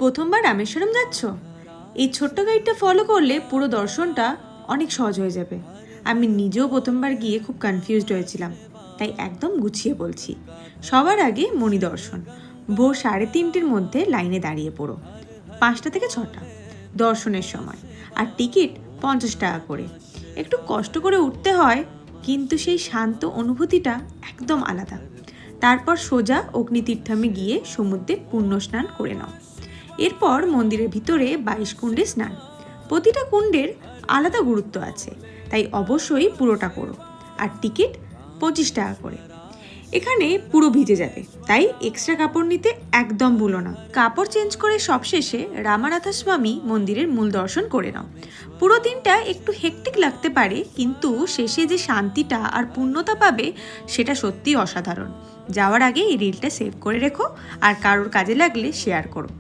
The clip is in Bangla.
প্রথমবার রামেশ্বরম যাচ্ছ? এই ছোট্ট গাইডটা ফলো করলে পুরো দর্শনটা অনেক সহজ হয়ে যাবে। আমি নিজেও প্রথমবার গিয়ে খুব কনফিউজড হয়েছিলাম, তাই একদম গুছিয়ে বলছি। সবার আগে মণি দর্শন। ভোর 3:30-র মধ্যে লাইনে দাঁড়িয়ে পড়ো। 5টা থেকে 6টা দর্শনের সময়। আর টিকিট 50 টাকা করে। একটু কষ্ট করে উঠতে হয়, কিন্তু সেই শান্ত অনুভূতিটা একদম আলাদা। তারপর সোজা অগ্নিতীর্থমে গিয়ে সমুদ্রে পুণ্য স্নান করে নাও। এরপর মন্দিরের ভিতরে 22 কুণ্ডে স্নান। প্রতিটা কুণ্ডের আলাদা গুরুত্ব আছে, তাই অবশ্যই পুরোটা করো। আর টিকিট 25 টাকা করে। এখানে পুরো ভিজে যাবে, তাই এক্সট্রা কাপড় নিতে একদম ভুলো না। কাপড় চেঞ্জ করে সবশেষে রামানাথস্বামী মন্দিরের মূল দর্শন করে নাও। পুরো দিনটা একটু হেক্টিক লাগতে পারে, কিন্তু শেষে যে শান্তিটা আর পূর্ণতা পাবে সেটা সত্যিই অসাধারণ। যাওয়ার আগে এই রিলটা সেভ করে রেখো, আর কারোর কাজে লাগলে শেয়ার করো।